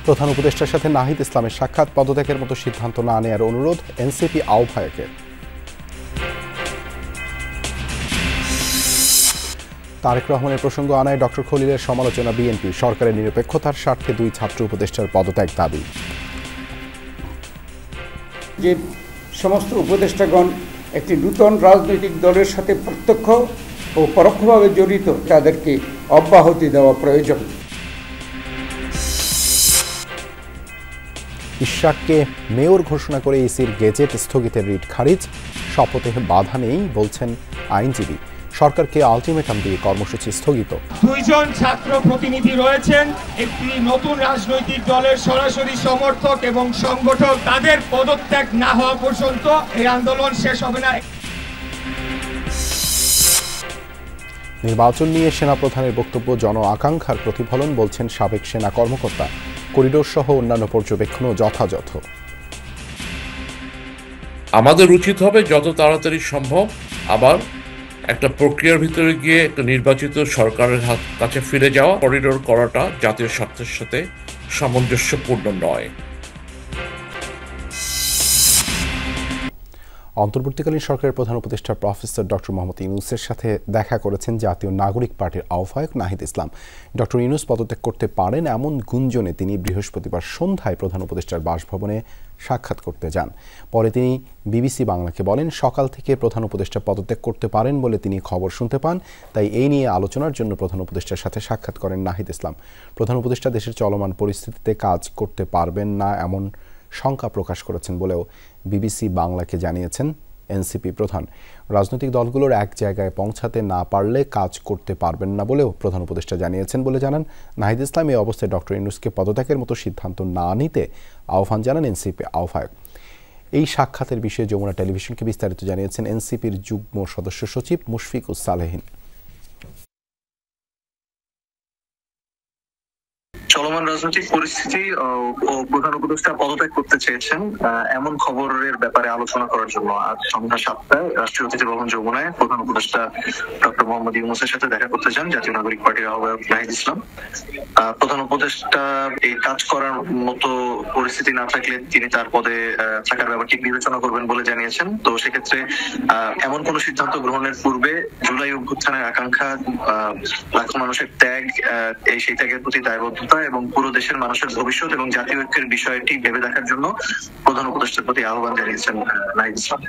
প্রধান উপদেষ্টার সাথে নাহিদ ইসলামের সাক্ষাৎ, পদত্যাগের মতো সিদ্ধান্ত না নেওয়ার অনুরোধ এনসিপি আহ্বায়কের। তারেক রহমানের প্রসঙ্গ আনায় ডক্টর খলিলের সমালোচনা বিএনপি, সরকারের নিরপেক্ষতার স্বার্থে 2 ছাত্র উপদেষ্টার পদত্যাগ দাবি। যে সমস্ত উপদেষ্টাগণ একটি নূতন রাজনৈতিক দলের সাথে প্রত্যক্ষ ও পরোক্ষভাবে জড়িত, তাদেরকে অব্যাহতি দেওয়া প্রয়োজন। ইশরাককে মেয়র ঘোষণা করে ইসির গেজেট স্থগিতের রিট খারিজ, শপথে বাধা নেই বলছেন আইনজীবী। সরকারকে আলটিমেটাম দিয়ে কর্মসূচি স্থগিত। 2 জন ছাত্র প্রতিনিধি রয়েছেন, একটি নতুন রাজনৈতিক দলের সরাসরি সমর্থক এবং সংগঠক। তাদের পদত্যাগ না হওয়া পর্যন্ত এই আন্দোলন শেষ হবে না। নির্বাচন নিয়ে সেনাপ্রধানের বক্তব্য জন আকাঙ্ক্ষার প্রতিফলন বলছেন সাবেক সেনা কর্মকর্তা। করিডোর সহ অন্যান্য পর্যবেক্ষণও যথাযথ। আমাদের উচিত হবে যত তাড়াতাড়ি সম্ভব আবার একটা প্রক্রিয়ার ভিতরে গিয়ে একটা নির্বাচিত সরকারের কাছে ফিরে যাওয়া। করিডোর করাটা জাতীয় স্বার্থের সাথে সামঞ্জস্যপূর্ণ নয়। অন্তর্বর্তীকালীন সরকারের প্রধান উপদেষ্টা প্রফেসর ডক্টর মোহাম্মদ ইউনূসের সাথে দেখা করেছেন জাতীয় নাগরিক পার্টির আহ্বায়ক নাহিদ ইসলাম। ডক্টর ইউনূস পদত্যাগ করতে পারেন এমন গুঞ্জনে তিনি বৃহস্পতিবার সন্ধ্যায় প্রধান উপদেষ্টার বাসভবনে সাক্ষাৎ করতে যান। পরে তিনি বিবিসি বাংলাকে বলেন, সকাল থেকে প্রধান উপদেষ্টা পদত্যাগ করতে পারেন বলে তিনি খবর শুনতে পান, তাই এই নিয়ে আলোচনার জন্য প্রধান উপদেষ্টার সাথে সাক্ষাৎ করেন নাহিদ ইসলাম। প্রধান উপদেষ্টা দেশের চলমান পরিস্থিতিতে কাজ করতে পারবেন না এমন শঙ্কা প্রকাশ করেছেন বলেও বিবিসি বাংলাকে জানিয়েছেন এনসিপি প্রধান। রাজনৈতিক দলগুলোর এক জায়গায় পৌঁছাতে না পারলে কাজ করতে পারবেন না বলেও প্রধান উপদেষ্টা জানিয়েছেন বলে জানান নাহিদ ইসলাম। এই অবস্থায় ডক্টর ইউনূসকে পদত্যাগের মতো সিদ্ধান্ত না নিতে আহ্বান জানান এনসিপি আহ্বায়ক। এই সাক্ষাতের বিষয়ে যমুনা টেলিভিশনকে বিস্তারিত জানিয়েছেন এনসিপির যুগ্ম সদস্য সচিব মুশফিকুস সালেহীন। চলমান রাজনৈতিক পরিস্থিতি ও প্রধান উপদেষ্টা পদত্যাগ করতে চেয়েছেন এমন খবরের ব্যাপারে আলোচনা করার জন্য আজ সন্ধ্যা 7টায় রাষ্ট্রীয় অতিথি ভবন যমুনায় প্রধান উপদেষ্টা ডক্টর মোহাম্মদ ইউনূসের সাথে দেখা করতে যান জাতীয় নাগরিক পার্টির আহ্বায়ক নাহিদ ইসলাম। প্রধান উপদেষ্টা এই কাজ করার মতো পরিস্থিতি না থাকলে তিনি তার পদে থাকার ব্যাপারটি বিবেচনা করবেন বলে জানিয়েছেন। তো সেক্ষেত্রে এমন কোন সিদ্ধান্ত গ্রহণের পূর্বে জুলাই অভ্যুত্থানের আকাঙ্ক্ষা, লাখো মানুষের ত্যাগ, সেই ত্যাগের প্রতি দায়বদ্ধতা এবং পুরো দেশের মানুষের ভবিষ্যৎ এবং জাতীয় ঐক্যের বিষয়টি ভেবে দেখার জন্য প্রধান উপদেষ্টার প্রতি আহ্বান জানিয়েছেন নাহিদ ইসলাম।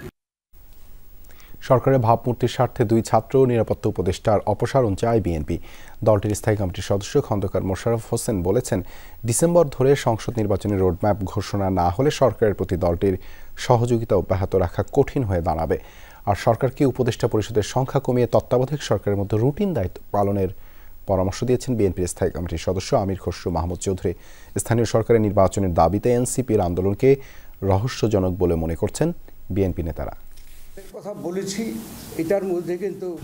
সরকারের ভাবমূর্তির স্বার্থে 2 ছাত্র নিরাপত্তা উপদেষ্টার অপসারণ চায় বিএনপি। দলটির স্থায়ী কমিটির সদস্য খন্দকার মোশাররফ হোসেন বলেছেন, ডিসেম্বর ধরে সংসদ নির্বাচনের রোডম্যাপ ঘোষণা না হলে সরকারের প্রতি দলটির সহযোগিতা অব্যাহত রাখা কঠিন হয়ে দাঁড়াবে। আর সরকারকে উপদেষ্টা পরিষদের সংখ্যা কমিয়ে তত্ত্বাবধায়ক সরকারের মধ্যে রুটিন দায়িত্ব পালনের পরামর্শ দিয়েছেন বিএনপির স্থায়ী কমিটির সদস্য আমির খসরু মাহমুদ চৌধুরী। স্থানীয় সরকারের নির্বাচনের দাবিতে এনসিপির আন্দোলনকে রহস্যজনক বলে মনে করছেন বিএনপি নেতারা।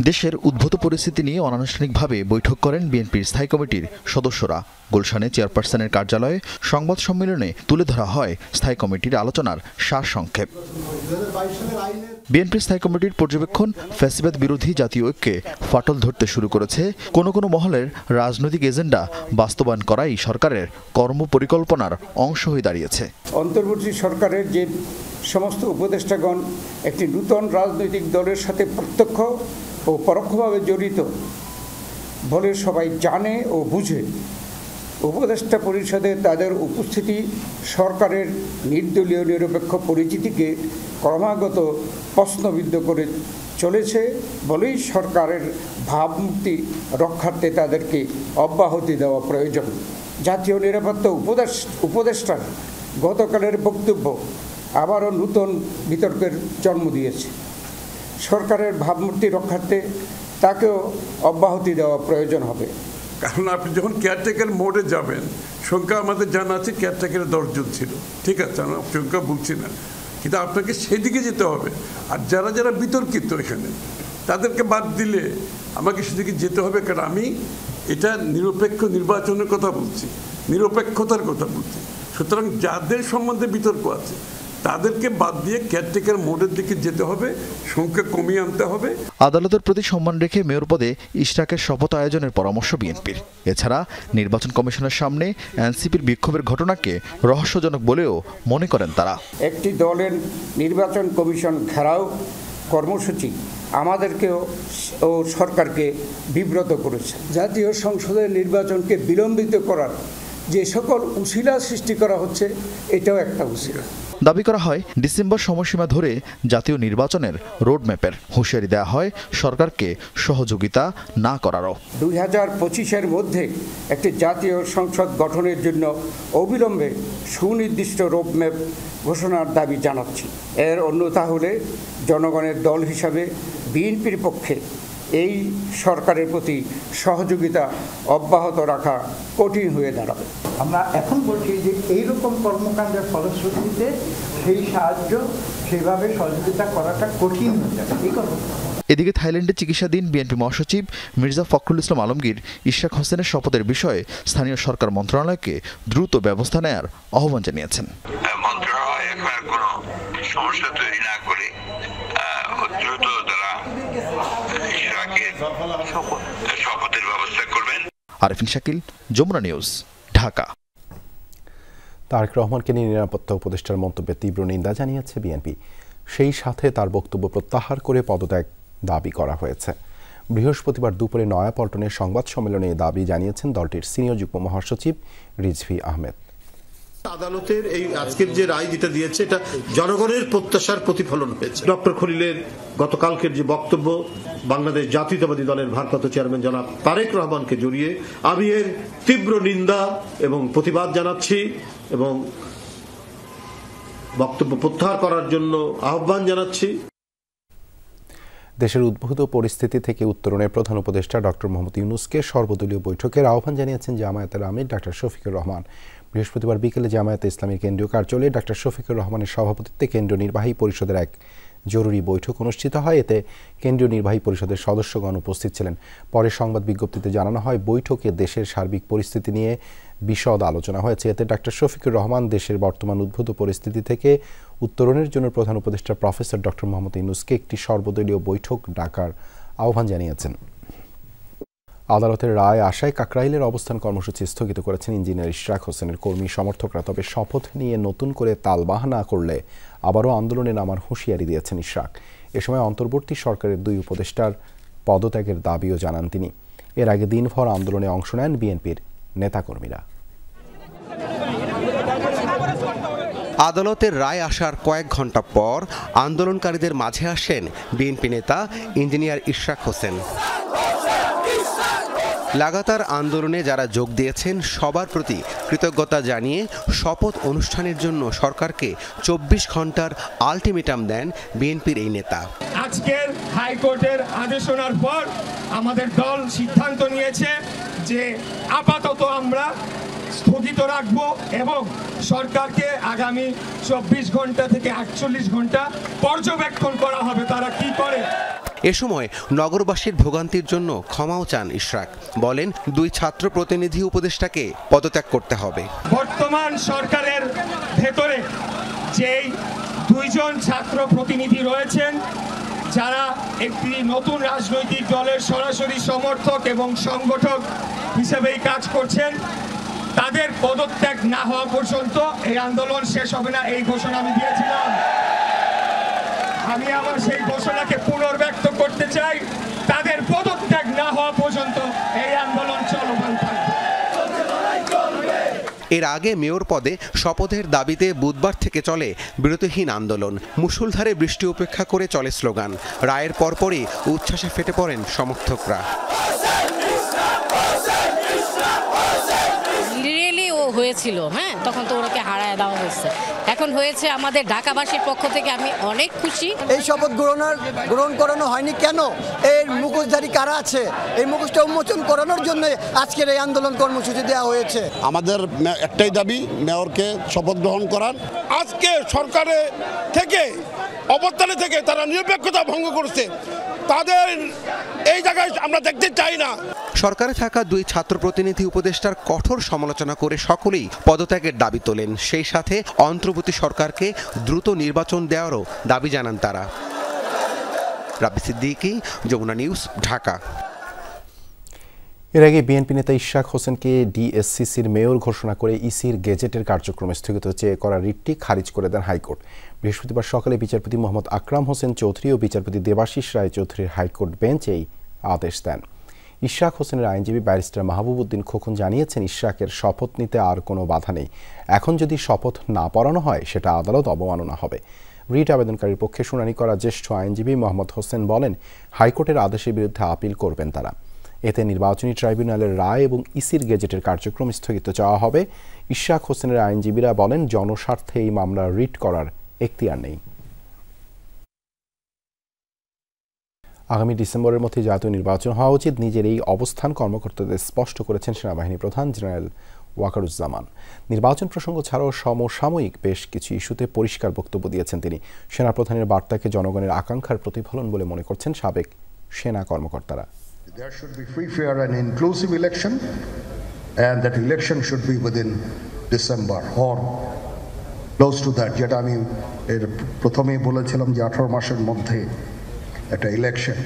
দেশের উদ্ভূত পরিস্থিতি নিয়ে অনানুষ্ঠানিকভাবে বৈঠক করেন বিএনপির স্থায়ী কমিটির সদস্যরা। গুলশানে চেয়ারপারসনের কার্যালয়ে সংবাদ সম্মেলনে তুলে ধরা হয় স্থায়ী কমিটির আলোচনার সারসংক্ষেপ। বিএনপির স্থায়ী কমিটির পর্যবেক্ষণ, ফ্যাসিবাদ বিরোধী জাতীয় ঐক্যে ফাটল ধরতে শুরু করেছে। কোনো কোনো মহলের রাজনৈতিক এজেন্ডা বাস্তবায়ন করাই সরকারের কর্মপরিকল্পনার অংশ হয়ে দাঁড়িয়েছে। অন্তর্বর্তী সরকারের যে সমস্ত উপদেষ্টাগণ একটি নূতন রাজনৈতিক দলের সাথে প্রত্যক্ষ ও পরোক্ষভাবে জড়িত বলে সবাই জানে ও বুঝে, উপদেষ্টা পরিষদে তাদের উপস্থিতি সরকারের নির্দলীয় নিরপেক্ষ পরিচিতিকে ক্রমাগত প্রশ্নবিদ্ধ করে চলেছে বলেই সরকারের ভাবমূর্তি রক্ষার্থে তাদেরকে অব্যাহতি দেওয়া প্রয়োজন। জাতীয় নিরাপত্তা উপদেষ্টার গতকালের বক্তব্য আবারও নতুন বিতর্কের জন্ম দিয়েছে। সরকারের ভাবমূর্তি রক্ষার্থে তাকেও অব্যাহতি দেওয়া প্রয়োজন হবে। কারণ আপনি যখন কেয়ারটেকার মোডে যাবেন, সংখ্যা আমাদের জানা আছে কেয়ারটেকারের 10 জন ছিল, ঠিক আছে, আমরা সংখ্যা বলছি না, কিন্তু আপনাকে সেদিকে যেতে হবে। আর যারা যারা বিতর্কিত এখানে তাদেরকে বাদ দিলে আমাকে সেদিকে যেতে হবে। কারণ আমি এটা নিরপেক্ষ নির্বাচনের কথা বলছি, নিরপেক্ষতার কথা বলছি। সুতরাং যাদের সম্বন্ধে বিতর্ক আছে তাদেরকে বাদ দিয়ে কেয়ারটেকার মোডের দিকে যেতে হবে, সংখ্যা কমিয়ে আনতে হবে। আদালতের প্রতি সম্মান রেখে মেয়র পদে ইশরাকের শপথ আয়োজনের পরামর্শ বিএনপির। এছাড়া নির্বাচন কমিশনের সামনে এনসিপির বিক্ষোভের ঘটনাকে রহস্যজনক বলেও মনে করেন তারা। একটি দলের নির্বাচন কমিশন ঘেরাও কর্মসূচি আমাদেরকেও ও সরকারকে বিব্রত করেছে। জাতীয় সংসদের নির্বাচনকে বিলম্বিত করার যে সকল উছিলা সৃষ্টি করা হচ্ছে, এটাও একটা উছিলা। দাবি করা হয় ডিসেম্বর সময়সীমা ধরে জাতীয় নির্বাচনের রোডম্যাপের হুঁশিয়ারি দেওয়া হয় সরকারকে সহযোগিতা না করারও। 2025-এর মধ্যে একটি জাতীয় সংসদ গঠনের জন্য অবিলম্বে সুনির্দিষ্ট রোডম্যাপ ঘোষণার দাবি জানাচ্ছি। এর অন্যথা হলে জনগণের দল হিসাবে বিএনপির পক্ষে এই সরকারের প্রতি সহযোগিতা অব্যাহত রাখা কঠিন হয়ে দাঁড়াবে। আমরা এখন বলছি যে এইরকম কর্মকাণ্ডের ফলশ্রুতিতে সেই সাহায্য, সেভাবে সহযোগিতা করাটা কঠিন হয়ে যাবে। এই কথা। এদিকে থাইল্যান্ডে চিকিৎসাধীন বিএনপি মহাসচিব মির্জা ফখরুল ইসলাম আলমগীর ইশরাক হোসেনের শপথের বিষয়ে স্থানীয় সরকার মন্ত্রণালয়কে দ্রুত ব্যবস্থা নেয়ার আহ্বান জানিয়েছেন। মন্ত্রণালয় এখন কোনো সমস্যা তৈরি না করে দ্রুত তারা ইশরাকের শপথের ব্যবস্থা করবেন। আরিফিন শাকিল, যমুনা নিউজ, ঢাকা। তারেক রহমানকে নিয়ে নিরাপত্তা উপদেষ্টার মন্তব্যে তীব্র নিন্দা জানিয়েছে বিএনপি। সেই সাথে তার বক্তব্য প্রত্যাহার করে পদত্যাগ দাবি করা হয়েছে। বৃহস্পতিবার দুপুরে নয়াপল্টনে সংবাদ সম্মেলনে দাবি জানিয়েছেন দলটির সিনিয়র যুগ্ম মহাসচিব রিজভী আহমেদ। আদালতের এই আজকের যে রায় যেটা দিয়েছে, এটা জনগণের প্রত্যাশার প্রতিফলন হয়েছে। ডক্টর খলিলের গতকালকের যে বক্তব্য, বাংলাদেশ জাতীয়তাবাদী দলের ভারপ্রাপ্ত চেয়ারম্যান জনাব তারেক রহমানকে জড়িয়ে আমি এর তীব্র নিন্দা এবং প্রতিবাদ জানাচ্ছি এবং বক্তব্য প্রত্যাহার করার জন্য আহ্বান জানাচ্ছি। দেশের উদ্ভূত পরিস্থিতি থেকে উত্তরণের প্রধান উপদেষ্টা ডক্টর মোহাম্মদ ইউনূসকে সর্বদলীয় বৈঠকের আহ্বান জানিয়েছেন জামায়াতের আমির ডাক্তার শফিকুর রহমান। বৃহস্পতিবার বিকেলে জামায়াতে ইসলামীর কেন্দ্রীয় কার্যালয়ে ডাক্তার শফিকুর রহমানের সভাপতিত্বে কেন্দ্রীয় নির্বাহী পরিষদের এক জরুরি বৈঠক অনুষ্ঠিত হয়। এতে কেন্দ্রীয় নির্বাহী পরিষদের সদস্যগণ উপস্থিত ছিলেন। পরে সংবাদ বিজ্ঞপ্তিতে জানানো হয়, বৈঠকে দেশের সার্বিক পরিস্থিতি নিয়ে বিশদ আলোচনা হয়েছে। এতে ডাক্তার শফিকুর রহমান দেশের বর্তমান উদ্ভূত পরিস্থিতি থেকে উত্তরণের জন্য প্রধান উপদেষ্টা প্রফেসর ডক্টর মোহাম্মদ ইউনূসকে একটি সর্বদলীয় বৈঠক ডাকার আহ্বান জানিয়েছেন। আদালতের রায় আশায় কাকরাইলের অবস্থান কর্মসূচি স্থগিত করেছেন ইঞ্জিনিয়ার ইশরাক হোসেনের কর্মী সমর্থকরা। তবে শপথ নিয়ে নতুন করে তালবাহানা করলে আবারও আন্দোলনে নামার হুঁশিয়ারি দিয়েছেন ইশরাক। এ সময় অন্তর্বর্তী সরকারের দুই উপদেষ্টার পদত্যাগের দাবিও জানান তিনি। এর আগে দিনভর আন্দোলনে অংশ নেন বিএনপির নেতাকর্মীরা। আদালতের রায় আসার কয়েক ঘন্টা পর আন্দোলনকারীদের মাঝে আসেন বিএনপি নেতা ইঞ্জিনিয়ার ইশরাক হোসেন। লাগাতার আন্দোলনে যারা যোগ দিয়েছেন সবার প্রতি কৃতজ্ঞতা জানিয়ে শপথ অনুষ্ঠানের জন্য সরকারকে 24 ঘন্টার আলটিমেটাম দেন বিএনপির এই নেতা। আজকের হাইকোর্টের আদেশ শোনার পর আমাদের দল সিদ্ধান্ত নিয়েছে যে আপাতত আমরা স্থগিত রাখব এবং সরকারকে আগামী 24 ঘন্টা থেকে 48 ঘন্টা পর্যবেক্ষণ করা হবে তারা কি করে। এ সময় নগরবাসীর ভোগান্তির জন্য ক্ষমাও চান ইশরাক। বলেন, দুই ছাত্র প্রতিনিধি উপদেষ্টাকে পদত্যাগ করতে হবে। বর্তমান সরকারের ভেতরে যেই দুইজন ছাত্র প্রতিনিধি রয়েছেন যারা একটি নতুন রাজনৈতিক দলের সরাসরি সমর্থক এবং সংগঠক হিসেবেই কাজ করছেন, তাদের পদত্যাগ না হওয়া পর্যন্ত এই আন্দোলন শেষ হবে না, এই ঘোষণা আমি দিয়েছিলাম। আমি আবার সেই ঘোষণাকে পুনর্ব্যক্ত করতে চাই, তাদের পদত্যাগ না হওয়া পর্যন্ত এই আন্দোলন চলমান থাকবে। এর আগে মেয়র পদে শপথের দাবিতে বুধবার থেকে চলে বিরতিহীন আন্দোলন। মুষলধারে বৃষ্টি উপেক্ষা করে চলে স্লোগান। রায়ের পরপরই উচ্ছ্বাসে ফেটে পড়েন সমর্থকরা। হয়েছিল তখন তো ওনাকে হারায় দেওয়া হয়েছে, এখন হয়েছে আমাদের ঢাকাবাসীর পক্ষ থেকে আমি অনেক খুশি। এই শপথ গ্রহণ করানো হয়নি কেন? এর মুখোশধারী কারা আছে? এই মুখোশটা উন্মোচন করানোর জন্য আজকের এই আন্দোলন কর্মসূচি দেওয়া হয়েছে। আমাদের একটাই দাবি, মেয়রকে শপথ গ্রহণ করার। আজকে সরকারের থেকে অবস্থানে থেকে তারা নিরপেক্ষতা ভঙ্গ করছে, তাদের এই জায়গায় আমরা দেখতে চাই না। সরকারে থাকা দুই ছাত্র প্রতিনিধি উপদেষ্টার কঠোর সমালোচনা করে সকলেই পদত্যাগের দাবি তোলেন। সেই সাথে অন্তর্বর্তী সরকারকে দ্রুত নির্বাচন দেওয়ারও দাবি জানান তারা। রাব্বি সিদ্দিকী, যমুনা নিউজ, ঢাকা। এর আগে বিএনপি নেতা ইশরাক হোসেনকে ডিএসসিসির মেয়র ঘোষণা করে ইসির গেজেটের কার্যক্রম স্থগিত চেয়ে করা রিটটি খারিজ করে দেন হাইকোর্ট। বৃহস্পতিবার সকালে বিচারপতি মোহাম্মদ আকরাম হোসেন চৌধুরী ও বিচারপতি দেবাশিস রায় চৌধুরীর হাইকোর্ট বেঞ্চ এই আদেশ দেন। ইশরাক হোসেনের আইনজীবী ব্যারিস্টার মাহবুবউদ্দিন খোকন জানিয়েছেন, ইশরাকের শপথ নিতে আর কোনো বাধা নেই। এখন যদি শপথ না পড়ানো হয় সেটা আদালত অবমাননা হবে। রিট আবেদনকারীর পক্ষে শুনানি করা জ্যেষ্ঠ আইনজীবী মোহাম্মদ হোসেন বলেন, হাইকোর্টের আদেশের বিরুদ্ধে আপিল করবেন তারা। এতে নির্বাচনী ট্রাইব্যুনালের রায় এবং ইসির গেজেটের কার্যক্রম স্থগিত চাওয়া হবে। ইশরাক হোসেনের আইনজীবীরা বলেন, জনস্বার্থে এই মামলা রিট করার এখতিয়ার নেই। আগামী ডিসেম্বরের মধ্যে জাতীয় নির্বাচন হওয়া উচিত, নিজের এই অবস্থান কর্মকর্তাদের স্পষ্ট করেছেন সেনাবাহিনী প্রধান জেনারেল ওয়াকারুজ্জামান। নির্বাচন প্রসঙ্গ ছাড়াও সমসাময়িক বেশ কিছু ইস্যুতে পরিষ্কার বক্তব্য দিয়েছেন তিনি। সেনাপ্রধানের বার্তাকে জনগণের আকাঙ্ক্ষার প্রতিফলন বলে মনে করছেন সাবেক সেনা কর্মকর্তারা। There should be free, fair and inclusive election, and that election should be within December or close to that. যেটা আমি প্রথমেই বলেছিলাম যে 18 মাসের মধ্যে একটা ইলেকশন।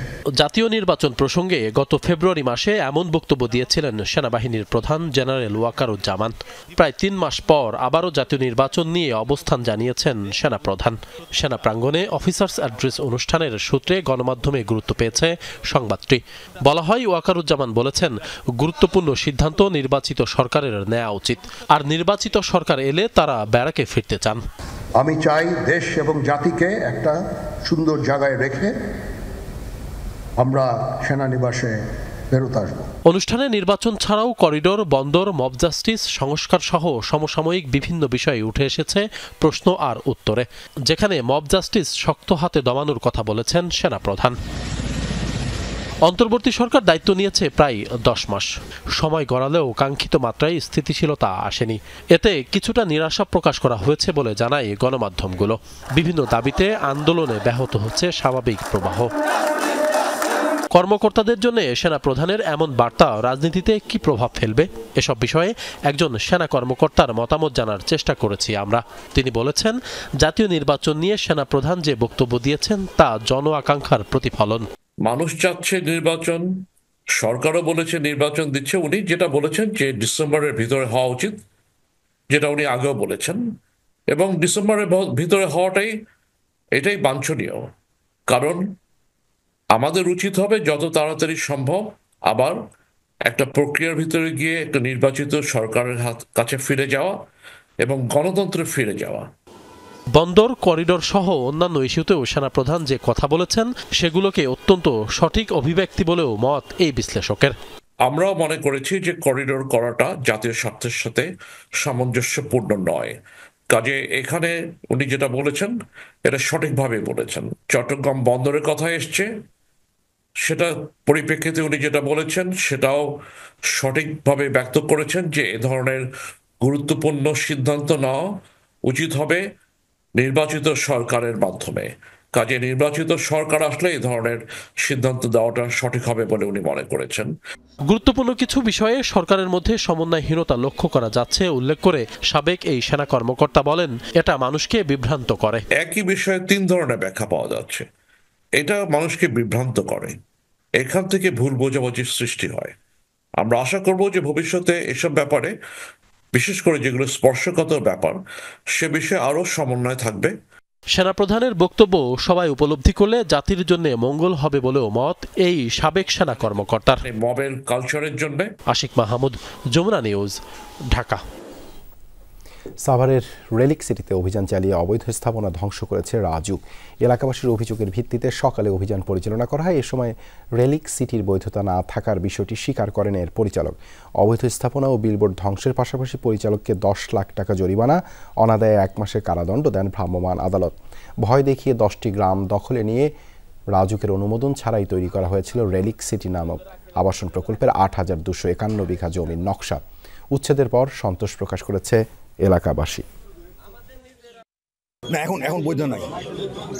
জাতীয় নির্বাচন প্রসঙ্গে গত ফেব্রুয়ারি মাসে এমন বক্তব্য দিয়েছিলেন সেনাবাহিনীর প্রধান জেনারেল ওয়াকারুজ্জামান। প্রায় 3 মাস পর আবারও জাতীয় নির্বাচন নিয়ে অবস্থান জানিয়েছেন সেনাপ্রধান। সেনা প্রাঙ্গণে অফিসার্স অ্যাড্রেস অনুষ্ঠানের সূত্রে গণমাধ্যমে গুরুত্ব পেয়েছে সংবাদটি। বলা হয়, ওয়াকারুজ্জামান বলেছেন, গুরুত্বপূর্ণ সিদ্ধান্ত নির্বাচিত সরকারের নেওয়া উচিত, আর নির্বাচিত সরকার এলে তারা ব্যারাকে ফিরতে চান। আমি চাই দেশ এবং জাতিকে একটা সুন্দর জায়গায় রেখে আমরা সেনানিবাসে ফেরত আসব। অনুষ্ঠানে নির্বাচন ছাড়াও করিডোর, বন্দর, মব জাস্টিস সংস্কার সহ সমসাময়িক বিভিন্ন বিষয়ে উঠে এসেছে প্রশ্ন আর উত্তরে, যেখানে মব জাস্টিস শক্ত হাতে দমানোর কথা বলেছেন সেনাপ্রধান। অন্তর্বর্তী সরকার দায়িত্ব নিয়েছে প্রায় 10 মাস। সময় গড়ালেও কাঙ্ক্ষিত মাত্রায় স্থিতিশীলতা আসেনি। এতে কিছুটা নিরাশা প্রকাশ করা হয়েছে বলে জানায় গণমাধ্যমগুলো। বিভিন্ন দাবিতে আন্দোলনে ব্যাহত হচ্ছে স্বাভাবিক প্রবাহ। কর্মকর্তাদের জন্য সেনা প্রধানের এমন বার্তা রাজনীতিতে কি প্রভাব ফেলবে, এসব বিষয়ে একজন সেনা কর্মকর্তার মতামত জানার চেষ্টা করেছি আমরা। তিনি বলেছেন, জাতীয় নির্বাচন নিয়ে সেনা প্রধান যে বক্তব্য দিয়েছেন তা জন আকাঙ্ক্ষার প্রতিফলন। মানুষ চাচ্ছে নির্বাচন, সরকারও বলেছে নির্বাচন দিচ্ছে। উনি যেটা বলেছেন যে ডিসেম্বরের ভিতরে হওয়া উচিত, যেটা উনি আগেও বলেছেন, এবং ডিসেম্বরের ভিতরে হওয়াটাই এটাই বাঞ্ছনীয়। কারণ আমাদের উচিত হবে যত তাড়াতাড়ি সম্ভব আবার একটা প্রক্রিয়ার ভিতরে গিয়ে একটা নির্বাচিত সরকারের কাছে ফিরে যাওয়া এবং গণতন্ত্রে ফিরে যাওয়া। বন্দর, করিডোর সহ অন্যান্য ইস্যুতেও সেনাপ্রধান যে কথা বলেছেন সেগুলোকে অত্যন্ত সঠিক অভিব্যক্তি বলেও মত এই বিশ্লেষকের। আমরাও মনে করেছি যে করিডোর করাটা জাতীয় স্বার্থের সাথে সামঞ্জস্যপূর্ণ নয়। কাজে এখানে উনি যেটা বলেছেন এটা সঠিকভাবে বলেছেন। চট্টগ্রাম বন্দরের কথা এসছে, সেটা পরিপ্রেক্ষিতে উনি যেটা বলেছেন সেটাও সঠিকভাবে ব্যক্ত করেছেন যে এ ধরনের গুরুত্বপূর্ণ সিদ্ধান্ত নেওয়া উচিত হবে নির্বাচিত সরকারের মাধ্যমে। কাজে নির্বাচিত সরকার আসলে এই ধরনের সিদ্ধান্ত দেওয়াটা সঠিক হবে বলে উনি মনে করেছেন। গুরুত্বপূর্ণ কিছু বিষয়ে সরকারের মধ্যে সমন্বয়হীনতা লক্ষ্য করা যাচ্ছে উল্লেখ করে সাবেক এই সেনা কর্মকর্তা বলেন, এটা মানুষকে বিভ্রান্ত করে। একই বিষয়ে 3 ধরনের ব্যাখ্যা পাওয়া যাচ্ছে। এটা মানুষকে বিভ্রান্ত করে, এখান থেকে ভুল বোঝাবুঝির সৃষ্টি হয়। আমরা আশা করব যে ভবিষ্যতে এসব ব্যাপারে, বিশেষ করে যেগুলো স্পর্শকাতর ব্যাপার, সে বিষয়ে আরো সমন্বয় থাকবে। সেনাপ্রধানের বক্তব্য সবাই উপলব্ধি করলে জাতির জন্য মঙ্গল হবে বলেও মত এই সাবেক সেনা কর্মকর্তার। মবের কালচারের জন্য। আশিক মাহমুদ, যমুনা নিউজ, ঢাকা। সাভারের রেলিক সিটিতে অভিযান চালিয়ে অবৈধ স্থাপনা ধ্বংস করেছে রাজুক। এলাকাবাসীর অভিযোগের ভিত্তিতে সকালে অভিযান পরিচালনা করা হয়। এ সময় রেলিক সিটির বৈধতা না থাকার বিষয়টি স্বীকার করেন এর পরিচালক। অবৈধ স্থাপনা ও বিলবোর্ড ধ্বংসের পাশাপাশি পরিচালককে 10 লাখ টাকা জরিমানা, অনাদায়ে 1 মাসের কারাদণ্ড দেন ভ্রাম্যমাণ আদালত। ভয় দেখিয়ে 10টি গ্রাম দখলে নিয়ে রাজুকের অনুমোদন ছাড়াই তৈরি করা হয়েছিল রেলিক সিটি নামক আবাসন প্রকল্পের 8,251 বিঘা জমির নকশা। উচ্ছেদের পর সন্তোষ প্রকাশ করেছে এলাকাবাসী। না, এখন বৈধ নাই,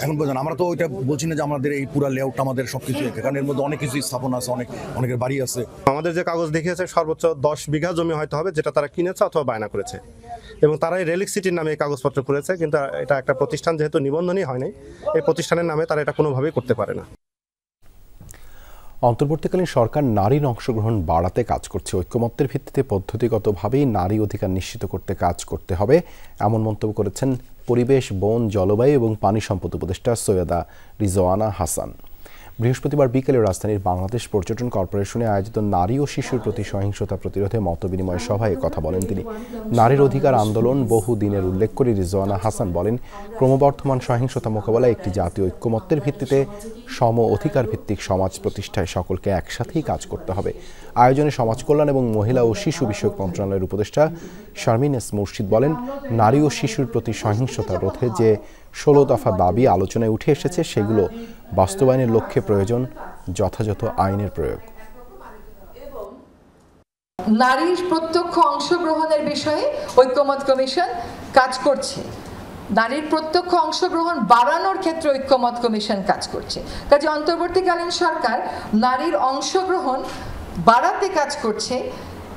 এখন বৈধ না। আমরা তো ওইটা বলছি না যে আমাদের এই পুরো লেআউটটা আমাদের সবকিছু, কারণ এর মধ্যে অনেক কিছু স্থাপনা আছে, অনেকের বাড়ি আছে। আমাদের যে কাগজ দেখিয়েছে সর্বোচ্চ 10 বিঘা জমি হয়তো হবে, যেটা তারা কিনেছে অথবা বায়না করেছে, এবং তারা এই রেলিক সিটির নামে এই কাগজপত্র করেছে, কিন্তু এটা একটা প্রতিষ্ঠান যেহেতু নিবন্ধনই হয় নাই, এই প্রতিষ্ঠানের নামে তারা এটা কোনোভাবেই করতে পারে না। অন্তর্বর্তীকালীন সরকার নারীর অংশগ্রহণ বাড়াতে কাজ করছে। ঐক্যমত্যের ভিত্তিতে পদ্ধতিগতভাবেই নারী অধিকার নিশ্চিত করতে কাজ করতে হবে, এমন মন্তব্য করেছেন পরিবেশ, বন, জলবায়ু এবং পানি সম্পদ উপদেষ্টা সৈয়দা রিজওয়ানা হাসান। বৃহস্পতিবার বিকেলে রাজধানীর বাংলাদেশ পর্যটন কর্পোরেশনে আয়োজিত নারী ও শিশুর প্রতি সহিংসতা প্রতিরোধে মতবিনিময় সভায় কথা বলেন তিনি। নারীর অধিকার আন্দোলন বহু দিনের উল্লেখ করে রিজওয়ানা হাসান বলেন, ক্রমবর্ধমান সহিংসতা মোকাবেলায় একটি জাতীয় ঐক্যমত্যের ভিত্তিতে সম অধিকার ভিত্তিক সমাজ প্রতিষ্ঠায় সকলকে একসাথেই কাজ করতে হবে। আয়োজনে সমাজ কল্যাণ এবং মহিলা ও শিশু বিষয়ক মন্ত্রণালয়ের উপদেষ্টা শারমিন এস মুর্শিদ বলেন, নারী ও শিশুর প্রতি সহিংসতা রোধে যে 16 দফা দাবি আলোচনায় উঠে এসেছে, সেগুলো বাস্তবায়নের লক্ষ্যে প্রয়োজন যথাযথ আইনের প্রয়োগ। নারীর প্রত্যক্ষ অংশগ্রহণের বিষয়ে ঐক্যমত কমিশন কাজ করছে। নারীর প্রত্যক্ষ অংশগ্রহণ বাড়ানোর ক্ষেত্রে ঐক্যমত কমিশন কাজ করছে। কাজে অন্তর্বর্তীকালীন সরকার নারীর অংশগ্রহণ বাড়াতে কাজ করছে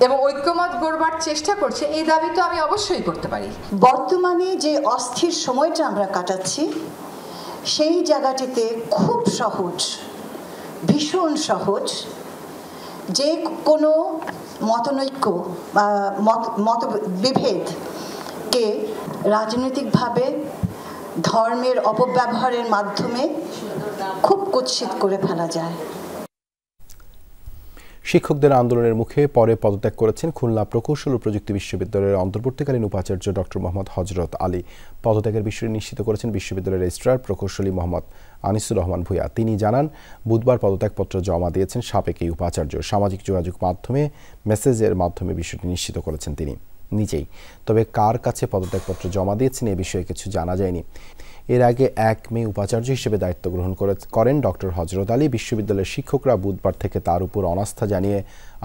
এবং ঐক্যমত গড়বার চেষ্টা করছে। এই দাবি তো আমি অবশ্যই করতে পারি। বর্তমানে যে অস্থির সময়টা আমরা কাটাচ্ছি, সেই জায়গাটিতে খুব সহজ, ভীষণ সহজ, যে কোনো মতনৈক্য বা মত বিভেদকে রাজনৈতিকভাবে ধর্মের অপব্যবহারের মাধ্যমে খুব কুৎসিত করে ফেলা যায়। শিক্ষকদের আন্দোলনের মুখে পরে পদত্যাগ করেছেন খুলনা প্রকৌশল ও প্রযুক্তি বিশ্ববিদ্যালয়ের অন্তর্বর্তীকালীন উপাচার্য ডক্টর মোহাম্মদ হযরত আলী। পদত্যাগের বিষয়টি নিশ্চিত করেছেন বিশ্ববিদ্যালয়ের রেজিস্ট্রার প্রকৌশলী মোহাম্মদ আনিসুর রহমান ভূঁইয়া। তিনি জানান, বুধবার পদত্যাগপত্র জমা দিয়েছেন সাবেক এই উপাচার্য। সামাজিক যোগাযোগ মাধ্যমে মেসেজের মাধ্যমে বিষয়টি নিশ্চিত করেছেন তিনি নিজেই। তবে কার কাছে পদত্যাগপত্র জমা দিয়েছেন এ বিষয়ে কিছু জানা যায়নি। এর আগে 1 মে উপাচার্য হিসেবে দায়িত্ব গ্রহণ করেন ডক্টর হযরত আলী। বিশ্ববিদ্যালয়ের শিক্ষকরা বুধবার থেকে তার উপর অনাস্থা জানিয়ে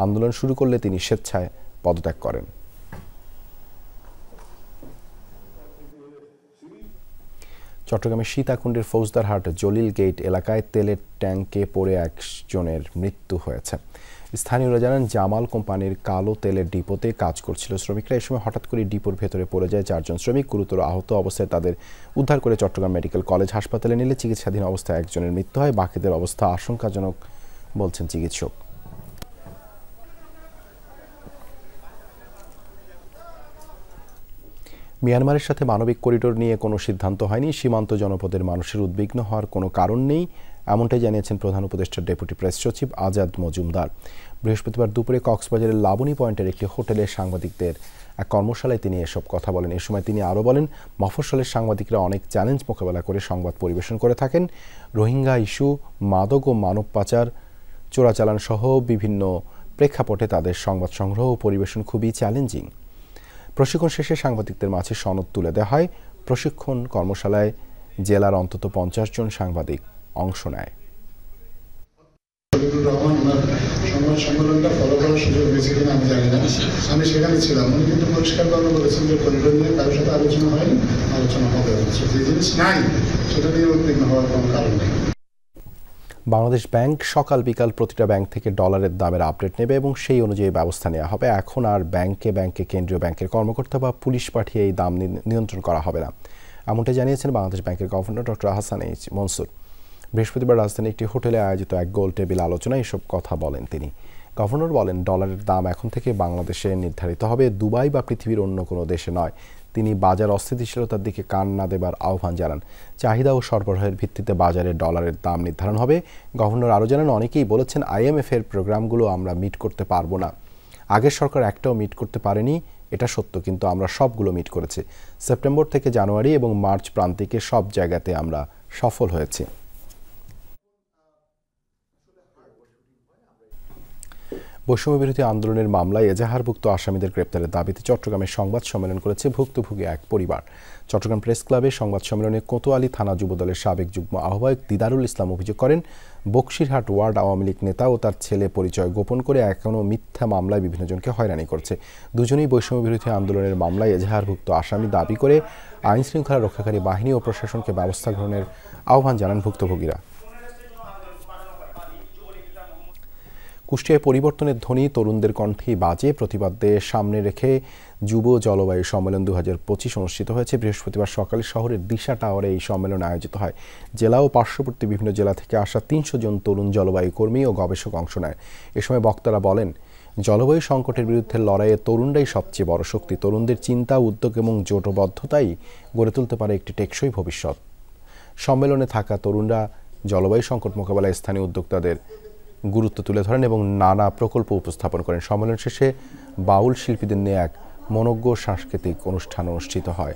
আন্দোলন শুরু করলে তিনি স্বেচ্ছায় পদত্যাগ করেন। চট্টগ্রামের সীতাকুণ্ডের ফৌজদারহাট জলিল গেট এলাকায় তেলের ট্যাঙ্কে পড়ে একজনের মৃত্যু হয়েছে। স্থানীয়রা জানান, জামাল কোম্পানির কালো তেলের ডিপোতে কাজ করছিল শ্রমিকরা। এই সময় হঠাৎ করে ডিপোর ভেতরে পড়ে যায় 4 জন শ্রমিক। গুরুতর আহত অবস্থায় তাদের উদ্ধার করে চট্টগ্রাম মেডিকেল কলেজ হাসপাতালে নিলে চিকিৎসাধীন অবস্থায় একজনের মৃত্যু হয়। বাকিদের অবস্থা আশঙ্কাজনক বলছেন চিকিৎসক। মিয়ানমারের সাথে মানবিক করিডোর নিয়ে কোনো সিদ্ধান্ত হয়নি। সীমান্ত জনপদের মানুষের উদ্বিগ্ন হওয়ার কোনো কারণ নেই, এমনটাই জানিয়েছেন প্রধান উপদেষ্টার ডেপুটি প্রেস সচিব আজাদ মজুমদার। বৃহস্পতিবার দুপুরে কক্সবাজারের লাবণী পয়েন্টের একটি হোটেলে সাংবাদিকদের এক কর্মশালায় তিনি এসব কথা বলেন। এ সময় তিনি আরও বলেন, মফস্বলের সাংবাদিকরা অনেক চ্যালেঞ্জ মোকাবেলা করে সংবাদ পরিবেশন করে থাকেন। রোহিঙ্গা ইস্যু, মাদক ও মানব পাচার, চোরাচালান সহ বিভিন্ন প্রেক্ষাপটে তাদের সংবাদ সংগ্রহ ও পরিবেশন খুবই চ্যালেঞ্জিং। প্রশিক্ষণ শেষে সাংবাদিকদের মাঝে সনদ তুলে দেওয়া হয়। প্রশিক্ষণ কর্মশালায় জেলার অন্তত 50 জন সাংবাদিক অংশ নেয়। সংবাদ সম্মেলনটা ফলো করার সুযোগ হয়েছে কিনা আমি জানি না, আমি সেখানে ছিলাম। উনি কিন্তু পরিষ্কারভাবে বলেছেন যে করিডোর নিয়ে কারোর সাথে আলোচনা হয়নি, আলোচনা হবে। যে জিনিস নাই সেটা নিয়ে উদ্বিগ্ন হওয়ার কোনো কারণ নেই। বাংলাদেশ ব্যাংক সকাল বিকাল প্রতিটা ব্যাংক থেকে ডলারের দামের আপডেট নেবে এবং সেই অনুযায়ী ব্যবস্থা নেওয়া হবে। এখন আর ব্যাংকে কেন্দ্রীয় ব্যাংকের কর্মকর্তা বা পুলিশ পাঠিয়ে এই দাম নিয়ন্ত্রণ করা হবে না, এমনটাই জানিয়েছেন বাংলাদেশ ব্যাংকের governor doctor Ahsan H Mansur. বৃহস্পতিবার রাজধানীর একটি হোটেলে আয়োজিত এক গোল টেবিল আলোচনায় এসব কথা বলেন তিনি। গভর্নর বলেন, ডলারের দাম এখন থেকে বাংলাদেশে নির্ধারিত হবে, দুবাই বা পৃথিবীর অন্য কোনো দেশে নয়। তিনি বাজার অস্থিতিশীলতার দিকে কান না দেবার আহ্বান জানান। চাহিদা ও সরবরাহের ভিত্তিতে বাজারে ডলারের দাম নির্ধারণ হবে। গভর্নর আরও জানান, অনেকেই বলেছেন IMF এর প্রোগ্রামগুলো আমরা মিট করতে পারবো না। আগের সরকার একটাও মিট করতে পারেনি, এটা সত্য, কিন্তু আমরা সবগুলো মিট করেছি। সেপ্টেম্বর থেকে জানুয়ারি এবং মার্চ প্রান্তিকে সব জায়গাতে আমরা সফল হয়েছি। বৈষম্য বিরোধী আন্দোলনের মামলায় এজাহারভুক্ত আসামিদের গ্রেপ্তারের দাবিতে চট্টগ্রামে সংবাদ সম্মেলন করেছে ভুক্তভোগী এক পরিবার। চট্টগ্রাম প্রেস ক্লাবে সংবাদ সম্মেলনে কোতোয়ালি থানা যুবদলের সাবেক যুগ্ম আহ্বায়ক দিদারুল ইসলাম অভিযোগ করেন, বক্সিরহাট ওয়ার্ড আওয়ামী লীগ নেতা ও তার ছেলে পরিচয় গোপন করে এখনও মিথ্যা মামলায় বিভিন্ন জনকে হয়রানি করছে। দুজনেই বৈষম্য বিরোধী আন্দোলনের মামলায় এজাহারভুক্ত আসামি দাবি করে আইন শৃঙ্খলা রক্ষাকারী বাহিনী ও প্রশাসনকে ব্যবস্থা গ্রহণের আহ্বান জানান ভুক্তভোগীরা। কুষ্টিয়ায় পরিবর্তনের ধ্বনি তরুণদের কণ্ঠেই বাজে প্রতিবাদে সামনে রেখে যুব জলবায়ু সম্মেলন 2025 অনুষ্ঠিত হয়েছে। বৃহস্পতিবার সকালে শহরের দিশা টাওয়ারে এই সম্মেলন আয়োজিত হয়। জেলা ও পার্শ্ববর্তী বিভিন্ন জেলা থেকে আসা 300 জন তরুণ জলবায়ু কর্মী ও গবেষক অংশ নেয়। এ সময় বক্তারা বলেন, জলবায়ু সংকটের বিরুদ্ধে লড়াইয়ে তরুণরাই সবচেয়ে বড় শক্তি। তরুণদের চিন্তা, উদ্যোগ এবং জোটবদ্ধতাই গড়ে তুলতে পারে একটি টেকসই ভবিষ্যৎ। সম্মেলনে থাকা তরুণরা জলবায়ু সংকট মোকাবেলায় স্থানীয় উদ্যোক্তাদের গুরুত্ব তুলে ধরেন এবং নানা প্রকল্প উপস্থাপন করেন। সম্মেলন শেষে বাউল শিল্পীদের নিয়ে এক মনোজ্ঞ সাংস্কৃতিক অনুষ্ঠান অনুষ্ঠিত হয়।